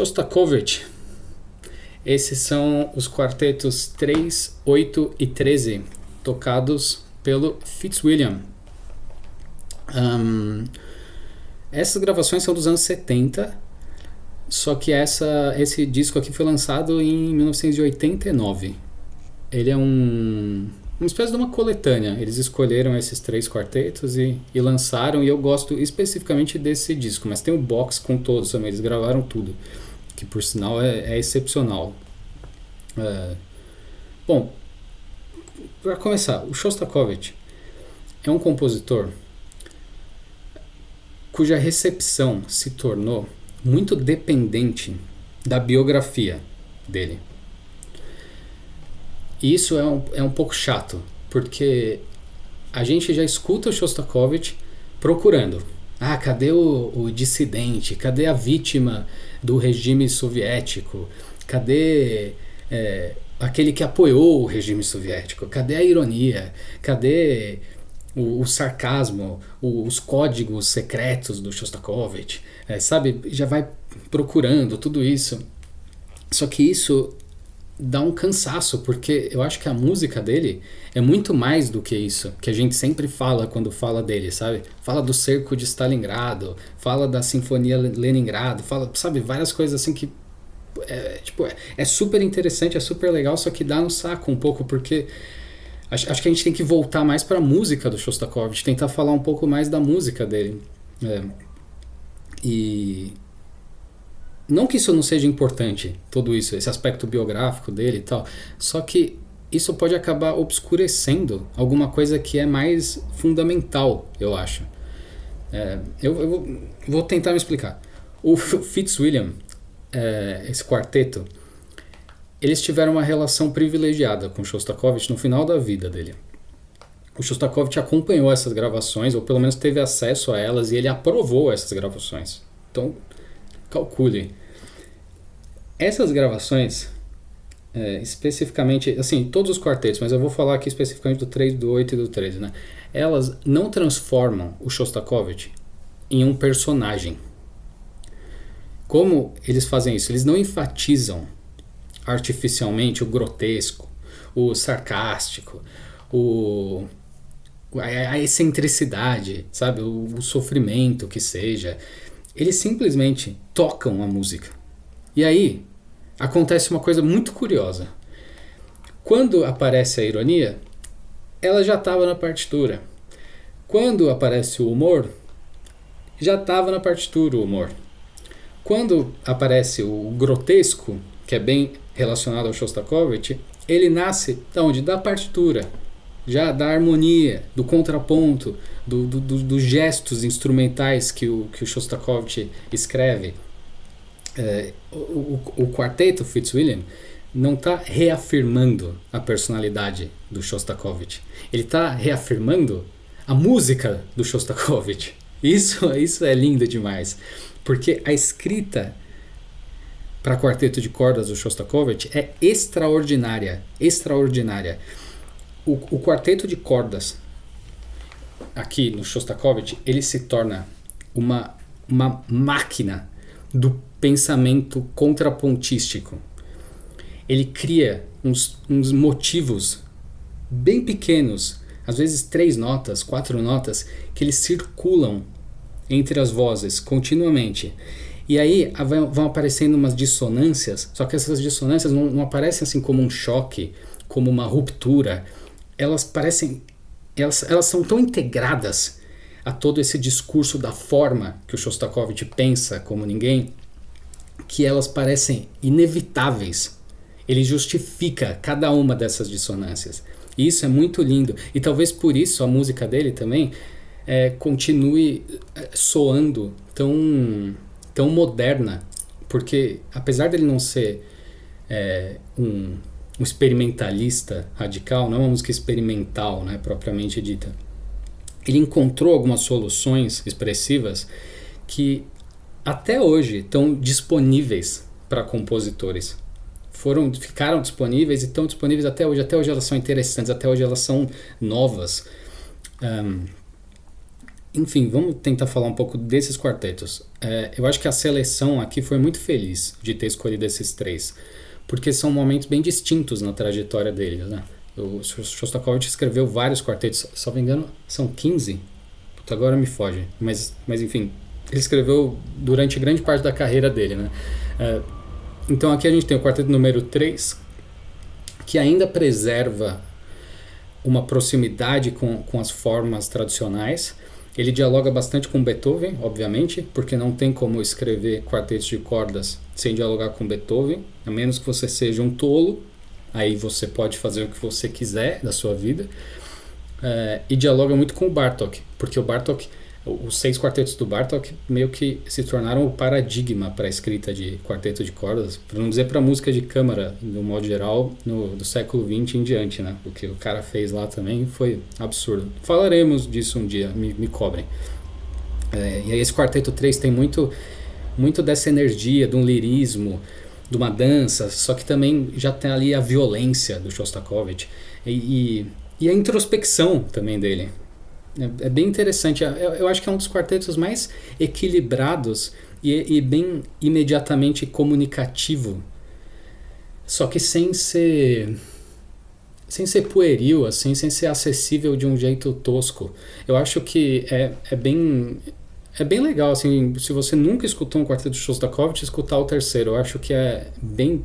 Shostakovich. Esses são os quartetos 3, 8 e 13, tocados pelo Fitzwilliam. Essas gravações são dos anos 70, só que esse disco aqui foi lançado em 1989. Ele é uma espécie de uma coletânea. Eles escolheram esses 3 quartetos e lançaram, e eu gosto especificamente desse disco, mas tem o box com todos também, eles gravaram tudo, que por sinal é excepcional. Bom, para começar, o Shostakovich é um compositor cuja recepção se tornou muito dependente da biografia dele. E isso é um pouco chato, porque a gente já escuta o Shostakovich procurando. Cadê o dissidente? Cadê a vítima do regime soviético? Cadê aquele que apoiou o regime soviético? Cadê a ironia? Cadê o sarcasmo? Os códigos secretos do Shostakovich? Sabe? Já vai procurando tudo isso. Só que isso dá um cansaço, porque eu acho que a música dele é muito mais do que isso, que a gente sempre fala quando fala dele, sabe? Fala do cerco de Stalingrado, fala da Sinfonia Leningrado, fala, sabe, várias coisas assim que é super interessante, é super legal, só que dá no saco um pouco, porque acho que a gente tem que voltar mais para a música do Shostakovich, tentar falar um pouco mais da música dele. E não que isso não seja importante, tudo isso, esse aspecto biográfico dele e tal, só que isso pode acabar obscurecendo alguma coisa que é mais fundamental, eu acho. Eu vou tentar me explicar. O Fitzwilliam, esse quarteto, eles tiveram uma relação privilegiada com Shostakovich no final da vida dele. O Shostakovich acompanhou essas gravações, ou pelo menos teve acesso a elas, e ele aprovou essas gravações. Então, calcule. Essas gravações, especificamente, assim, todos os quartetos, mas eu vou falar aqui especificamente do 3, do 8 e do 13, né? Elas não transformam o Shostakovich em um personagem. Como eles fazem isso? Eles não enfatizam artificialmente o grotesco, o sarcástico, a excentricidade, sabe? O sofrimento que seja. Eles simplesmente tocam a música. E aí acontece uma coisa muito curiosa. Quando aparece a ironia, ela já estava na partitura. Quando aparece o humor, já estava na partitura o humor. Quando aparece o grotesco, que é bem relacionado ao Shostakovich, ele nasce da onde? Da partitura. Já da harmonia, do contraponto, dos gestos instrumentais que o Shostakovich escreve. O quarteto Fitzwilliam não está reafirmando a personalidade do Shostakovich. Ele está reafirmando a música do Shostakovich. Isso é lindo demais, porque a escrita para quarteto de cordas do Shostakovich é extraordinária. O quarteto de cordas aqui no Shostakovich, ele se torna uma máquina do pensamento contrapontístico. Ele cria uns motivos bem pequenos, às vezes 3 notas, 4 notas, que eles circulam entre as vozes continuamente. E aí vão aparecendo umas dissonâncias, só que essas dissonâncias não aparecem assim como um choque, como uma ruptura. Elas são tão integradas a todo esse discurso da forma que o Shostakovich pensa como ninguém, que elas parecem inevitáveis. Ele justifica cada uma dessas dissonâncias. E isso é muito lindo. E talvez por isso a música dele também continue soando tão moderna. Porque apesar dele não ser um experimentalista radical, não é uma música experimental, né, propriamente dita, ele encontrou algumas soluções expressivas que até hoje estão disponíveis para compositores. Ficaram disponíveis e estão disponíveis até hoje. Até hoje elas são interessantes, até hoje elas são novas. Enfim, vamos tentar falar um pouco desses quartetos. Eu acho que a seleção aqui foi muito feliz de ter escolhido esses três, porque são momentos bem distintos na trajetória deles, né? O Shostakovich escreveu vários quartetos, se não me engano, são 15. Puta, agora me foge. Mas enfim, ele escreveu durante grande parte da carreira dele, né? Então aqui a gente tem o quarteto número 3, que ainda preserva uma proximidade com as formas tradicionais. Ele dialoga bastante com Beethoven, obviamente, porque não tem como escrever quartetos de cordas sem dialogar com Beethoven, a menos que você seja um tolo, aí você pode fazer o que você quiser da sua vida. E dialoga muito com o Bartók, porque o Bartók, os 6 quartetos do Bartók meio que se tornaram o paradigma para a escrita de quarteto de cordas, para não dizer para música de câmara, no modo geral, do século XX em diante, né? O que o cara fez lá também foi absurdo. Falaremos disso um dia, me cobrem. E aí esse quarteto 3 tem muito dessa energia, de um lirismo, de uma dança, só que também já tem ali a violência do Shostakovich e a introspecção também dele. É bem interessante. Eu acho que é um dos quartetos mais equilibrados e bem imediatamente comunicativo. Só que sem ser pueril, assim, sem ser acessível de um jeito tosco. Eu acho que é bem legal, assim, se você nunca escutou um quarteto de Shostakovich, escutar o terceiro. Eu acho que é bem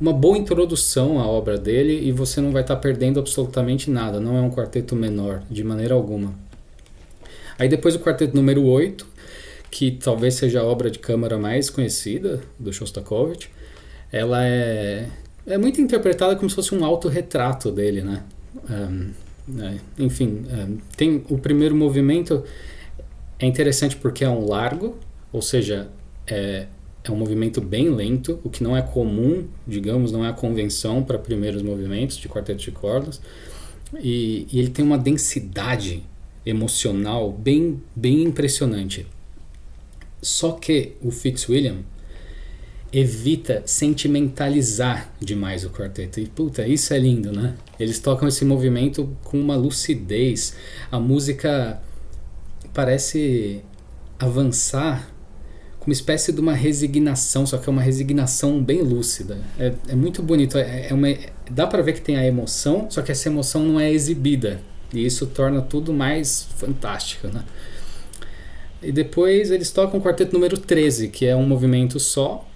uma boa introdução à obra dele e você não vai estar perdendo absolutamente nada. Não é um quarteto menor, de maneira alguma. Aí depois o quarteto número 8, que talvez seja a obra de câmara mais conhecida do Shostakovich. Ela é muito interpretada como se fosse um autorretrato dele, né? Enfim, tem o primeiro movimento, é interessante porque é um largo, ou seja, é um movimento bem lento, o que não é comum, digamos, não é a convenção para primeiros movimentos de quarteto de cordas. E ele tem uma densidade emocional bem impressionante. Só que o Fitzwilliam evita sentimentalizar demais o quarteto. E puta, isso é lindo, né? Eles tocam esse movimento com uma lucidez. A música parece avançar com uma espécie de uma resignação, só que é uma resignação bem lúcida. É muito bonito. Dá pra ver que tem a emoção, só que essa emoção não é exibida. E isso torna tudo mais fantástico, né? E depois eles tocam o quarteto número 13, que é um movimento só.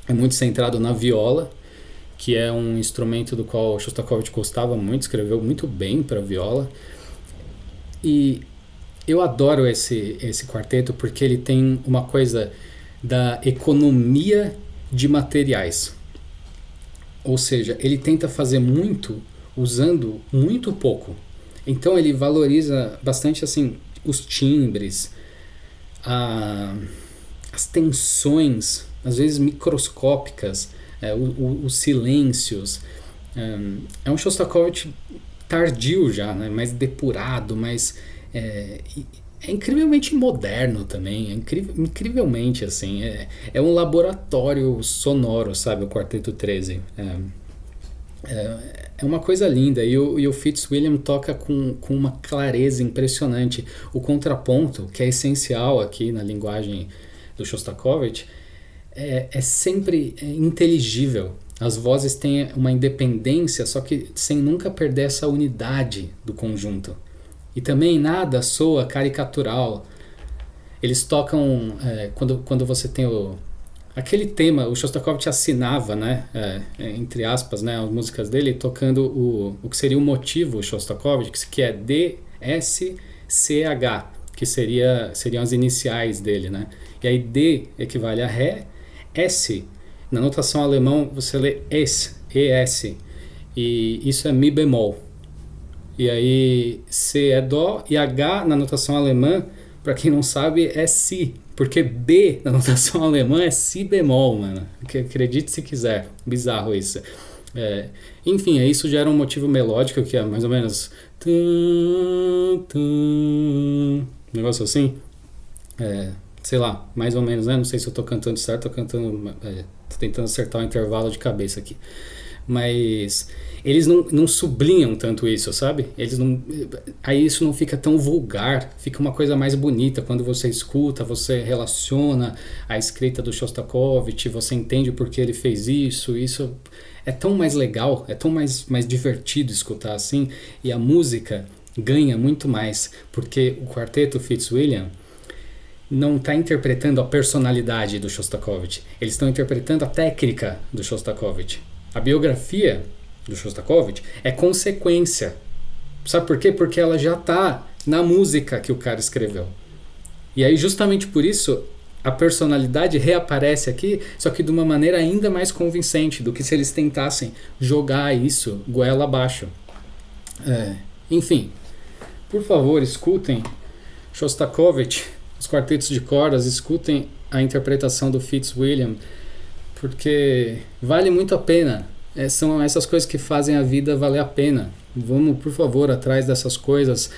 É muito centrado na viola, que é um instrumento do qual Shostakovich gostava muito, escreveu muito bem para viola. E eu adoro esse quarteto porque ele tem uma coisa da economia de materiais. Ou seja, ele tenta fazer muito usando muito pouco. Então ele valoriza bastante assim os timbres, as tensões, às vezes microscópicas, os silêncios. É um Shostakovich tardio já, né? Mais depurado, mais... É incrivelmente moderno também, incrivelmente assim, é um laboratório sonoro, sabe, o Quarteto 13. É uma coisa linda, e o Fitzwilliam toca com uma clareza impressionante. O contraponto, que é essencial aqui na linguagem do Shostakovich, é sempre inteligível. As vozes têm uma independência, só que sem nunca perder essa unidade do conjunto. E também nada soa caricatural. Eles tocam, quando você tem aquele tema, o Shostakovich assinava, né, entre aspas, né, as músicas dele, tocando o que seria o motivo Shostakovich, que é D, S, C, H, que seriam as iniciais dele, né? E aí D equivale a Ré, S, na notação alemã você lê Es, ES, e isso é Mi bemol. E aí C é Dó e H na notação alemã, para quem não sabe, é Si. Porque B na notação alemã é Si bemol, mano. Acredite se quiser. Bizarro isso. Enfim, isso gera um motivo melódico que é mais ou menos... Um negócio assim. Sei lá, mais ou menos, né? Não sei se eu tô cantando certo, tô tentando acertar o intervalo de cabeça aqui. mas eles não sublinham tanto isso, sabe? Eles não, aí isso não fica tão vulgar, fica uma coisa mais bonita quando você escuta, você relaciona a escrita do Shostakovich, você entende por que ele fez isso é tão mais legal, é tão mais divertido escutar assim, e a música ganha muito mais, porque o quarteto Fitzwilliam não está interpretando a personalidade do Shostakovich, eles estão interpretando a técnica do Shostakovich. A biografia do Shostakovich é consequência. Sabe por quê? Porque ela já está na música que o cara escreveu. E aí, justamente por isso, a personalidade reaparece aqui, só que de uma maneira ainda mais convincente do que se eles tentassem jogar isso goela abaixo. Enfim, por favor, escutem Shostakovich, os quartetos de cordas, escutem a interpretação do Fitzwilliam, porque vale muito a pena. São essas coisas que fazem a vida valer a pena. Vamos, por favor, atrás dessas coisas.